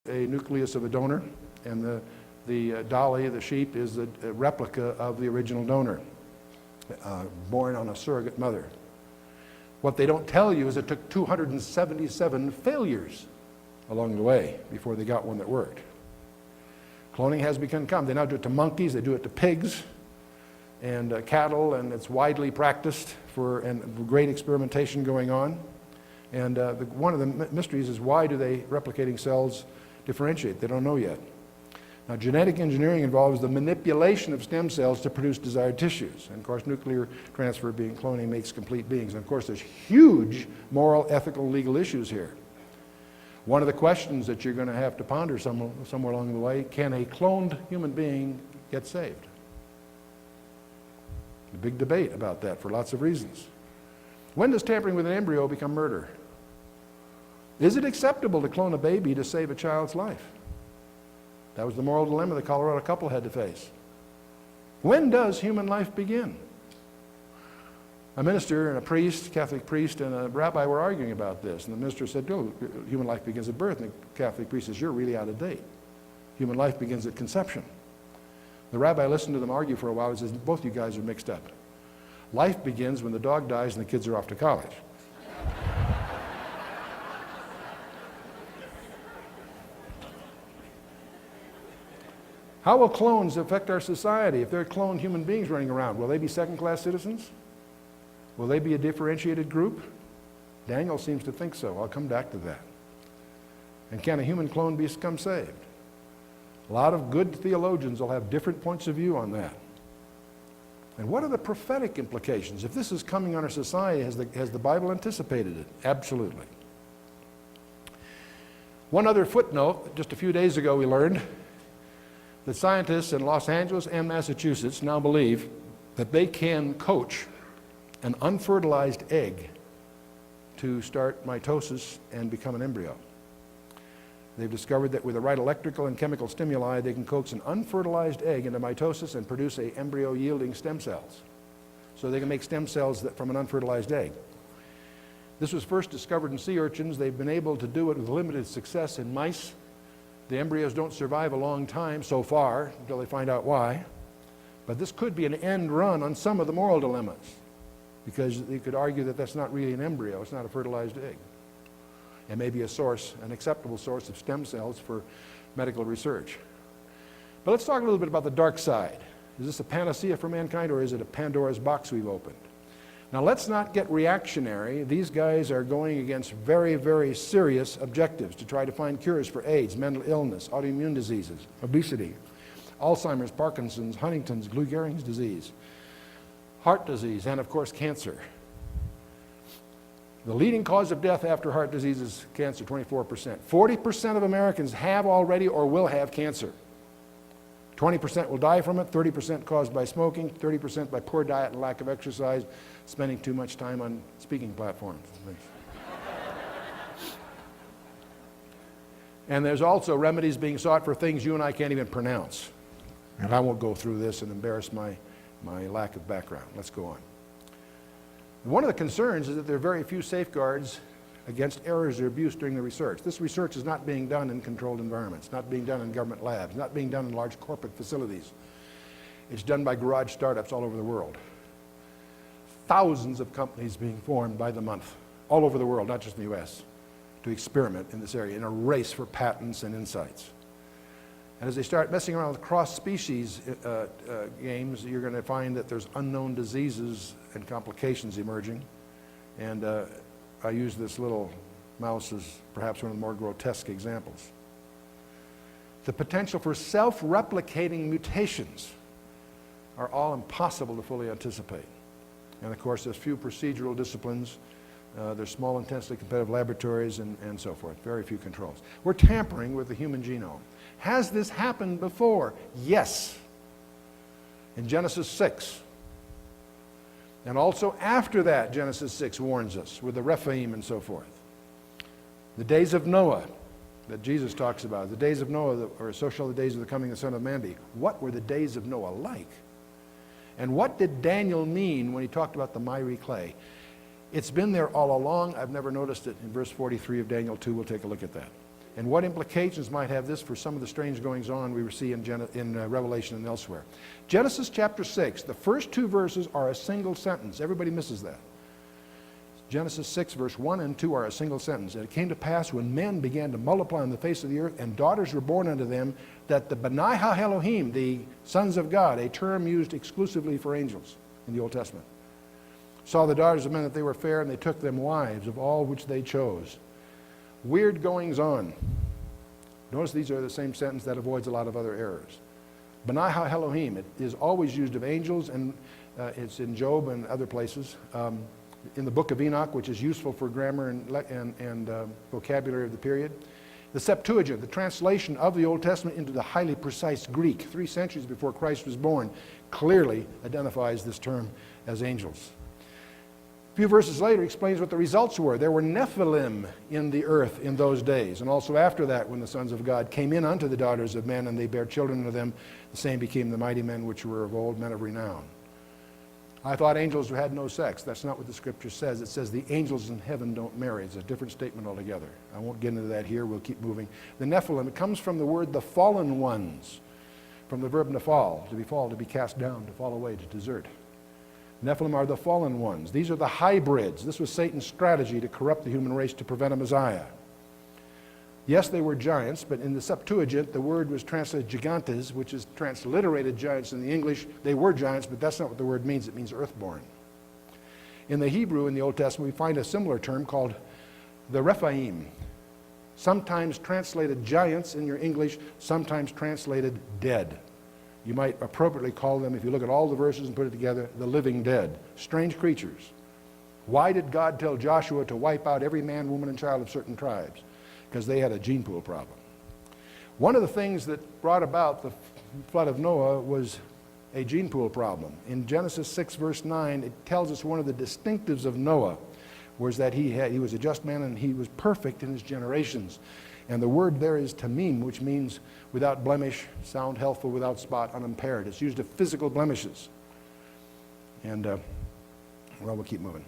a nucleus of a donor, and the dolly, the sheep, is a replica of the original donor, born on a surrogate mother. What they don't tell you is it took 277 failures along the way before they got one that worked. Cloning has become common. They now do it to monkeys, they do it to pigs and cattle, and it's widely practiced and great experimentation going on. And one of the mysteries is, why do they replicating cells differentiate? They don't know yet. Now, genetic engineering involves the manipulation of stem cells to produce desired tissues. And of course, nuclear transfer, being cloning, makes complete beings. And of course, there's huge moral, ethical, legal issues here. One of the questions that you're going to have to ponder somewhere along the way: can a cloned human being get saved? A big debate about that for lots of reasons. When does tampering with an embryo become murder? Is it acceptable to clone a baby to save a child's life? That was the moral dilemma the Colorado couple had to face. When does human life begin? A minister and a priest, Catholic priest, and a rabbi were arguing about this. And the minister said, "Oh, human life begins at birth." And the Catholic priest says, "You're really out of date. Human life begins at conception." The rabbi listened to them argue for a while and says, "Both you guys are mixed up. Life begins when the dog dies and the kids are off to college." How will clones affect our society? If there are cloned human beings running around, will they be second-class citizens? Will they be a differentiated group? Daniel seems to think so. I'll come back to that. And can a human clone become saved? A lot of good theologians will have different points of view on that. And what are the prophetic implications? If this is coming on our society, has the Bible anticipated it? Absolutely. One other footnote: just a few days ago we learned that scientists in Los Angeles and Massachusetts now believe that they can coach an unfertilized egg to start mitosis and become an embryo. They've discovered that with the right electrical and chemical stimuli, they can coax an unfertilized egg into mitosis and produce an embryo-yielding stem cells. So they can make stem cells from an unfertilized egg. This was first discovered in sea urchins. They've been able to do it with limited success in mice. The embryos don't survive a long time so far until they find out why. But this could be an end run on some of the moral dilemmas, because you could argue that that's not really an embryo, it's not a fertilized egg. It may be a source, an acceptable source of stem cells for medical research. But let's talk a little bit about the dark side. Is this a panacea for mankind, or is it a Pandora's box we've opened? Now, let's not get reactionary. These guys are going against very, very serious objectives to try to find cures for AIDS, mental illness, autoimmune diseases, obesity, Alzheimer's, Parkinson's, Huntington's, Lou Gehrig's disease, heart disease, and of course cancer. The leading cause of death after heart disease is cancer, 24%. 40% of Americans have already or will have cancer. 20% will die from it, 30% caused by smoking, 30% by poor diet and lack of exercise, spending too much time on speaking platforms. And there's also remedies being sought for things you and I can't even pronounce. And I won't go through this and embarrass my lack of background. Let's go on. One of the concerns is that there are very few safeguards against errors or abuse during the research. This research is not being done in controlled environments, not being done in government labs, not being done in large corporate facilities. It's done by garage startups all over the world. Thousands of companies being formed by the month, all over the world, not just in the US, to experiment in this area in a race for patents and insights. And as they start messing around with cross-species games, you're going to find that there's unknown diseases and complications emerging. And I use this little mouse as perhaps one of the more grotesque examples. The potential for self-replicating mutations are all impossible to fully anticipate. And of course, there's few procedural disciplines. There's small, intensely competitive laboratories and so forth. Very few controls. We're tampering with the human genome. Has this happened before? Yes. In Genesis 6. And also after that, Genesis 6 warns us with the Rephaim and so forth. The days of Noah that Jesus talks about, the days of Noah, or so shall the days of the coming of the Son of Man be. What were the days of Noah like? And what did Daniel mean when he talked about the miry clay? It's been there all along. I've never noticed it. In verse 43 of Daniel 2, we'll take a look at that. and what implications might have this for some of the strange goings on we see in Revelation and elsewhere. Genesis chapter 6, the first 2 verses are a single sentence. Everybody misses that. Genesis 6, verse 1 and 2 are a single sentence. And it came to pass when men began to multiply on the face of the earth, and daughters were born unto them, that the B'nai Ha-Elohim, the sons of God, a term used exclusively for angels in the Old Testament, saw the daughters of men that they were fair, and they took them wives of all which they chose. Weird goings on. Notice these are the same sentence that avoids a lot of other errors. B'nai Ha-Elohim, it is always used of angels, and it's in Job and other places. In the book of Enoch, which is useful for grammar and vocabulary of the period. The Septuagint, the translation of the Old Testament into the highly precise Greek, 3 centuries before Christ was born, clearly identifies this term as angels. A few verses later explains what the results were. There were Nephilim in the earth in those days, and also after that, when the sons of God came in unto the daughters of men, and they bare children unto them, the same became the mighty men which were of old, men of renown. I thought angels had no sex. That's not what the scripture says. It says the angels in heaven don't marry. It's a different statement altogether. I won't get into that here. We'll keep moving. The Nephilim, it comes from the word the fallen ones, from the verb nephal, to be cast down, to fall away, to desert. Nephilim are the fallen ones. These are the hybrids. This was Satan's strategy to corrupt the human race to prevent a Messiah. Yes, they were giants, but in the Septuagint, the word was translated gigantes, which is transliterated giants in the English. They were giants, but that's not what the word means. It means earthborn. In the Hebrew, in the Old Testament, we find a similar term called the Rephaim, sometimes translated giants in your English, sometimes translated dead. You might appropriately call them, if you look at all the verses and put it together, the living dead, strange creatures. Why did God tell Joshua to wipe out every man, woman, and child of certain tribes? Because they had a gene pool problem. One of the things that brought about the flood of Noah was a gene pool problem. In Genesis 6, verse 9, it tells us one of the distinctives of Noah was that he was a just man and he was perfect in his generations. And the word there is tamim, which means without blemish, sound, healthful, without spot, unimpaired. It's used of physical blemishes. And, well, we'll keep moving.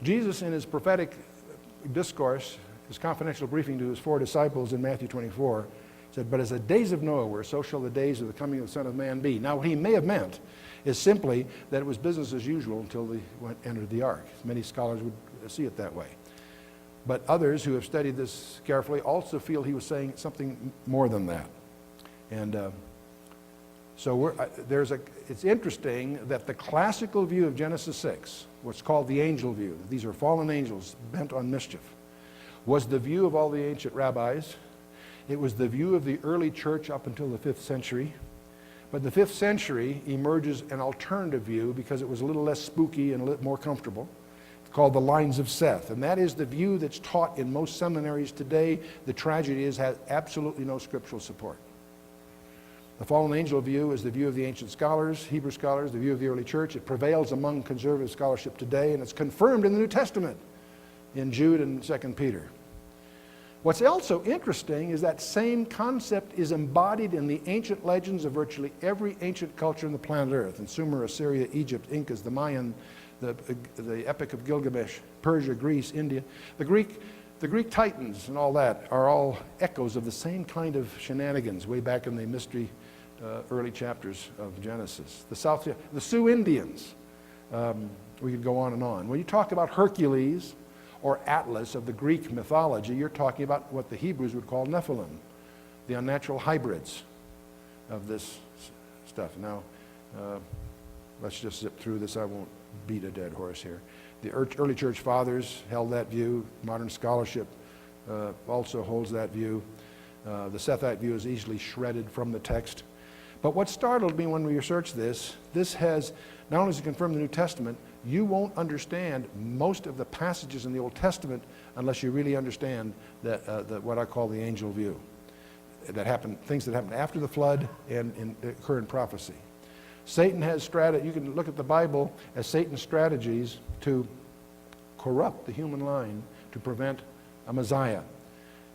Jesus, in his prophetic discourse, his confidential briefing to his 4 disciples in Matthew 24, said, "But as the days of Noah were, so shall the days of the coming of the Son of Man be." Now, what he may have meant is simply that it was business as usual until they entered the ark. Many scholars would see it that way. But others who have studied this carefully also feel he was saying something more than that. And so it's interesting that the classical view of Genesis 6, what's called the angel view, these are fallen angels bent on mischief, was the view of all the ancient rabbis. It was the view of the early church up until the 5th century. But in the 5th century emerges an alternative view because it was a little less spooky and a little more comfortable. It's called the lines of Seth. And that is the view that's taught in most seminaries today. The tragedy is it has absolutely no scriptural support. The fallen angel view is the view of the ancient scholars, Hebrew scholars, the view of the early church. It prevails among conservative scholarship today, and it's confirmed in the New Testament in Jude and 2 Peter. What's also interesting is that same concept is embodied in the ancient legends of virtually every ancient culture on the planet Earth. In Sumer, Assyria, Egypt, Incas, the Mayan, the Epic of Gilgamesh, Persia, Greece, India. The Greek Titans and all that are all echoes of the same kind of shenanigans way back in the mystery early chapters of Genesis. The Sioux Indians, we could go on and on. When you talk about Hercules or Atlas of the Greek mythology, you're talking about what the Hebrews would call Nephilim, the unnatural hybrids of this stuff. Now, let's just zip through this. I won't beat a dead horse here. The early church fathers held that view. Modern scholarship also holds that view. The Sethite view is easily shredded from the text. But what startled me when we researched this has, not only does it confirm the New Testament, you won't understand most of the passages in the Old Testament unless you really understand what I call the angel view. Things that happened after the flood and occur in prophecy. Satan has you can look at the Bible as Satan's strategies to corrupt the human line to prevent a Messiah.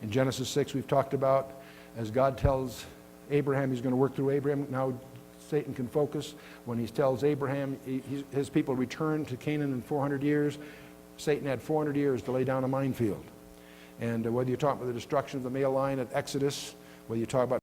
In Genesis 6 we've talked about, as God tells Abraham he's going to work through Abraham, now Satan can focus. When he tells Abraham his people return to Canaan in 400 years, Satan had 400 years to lay down a minefield. And whether you talk about the destruction of the male line at Exodus, whether you talk about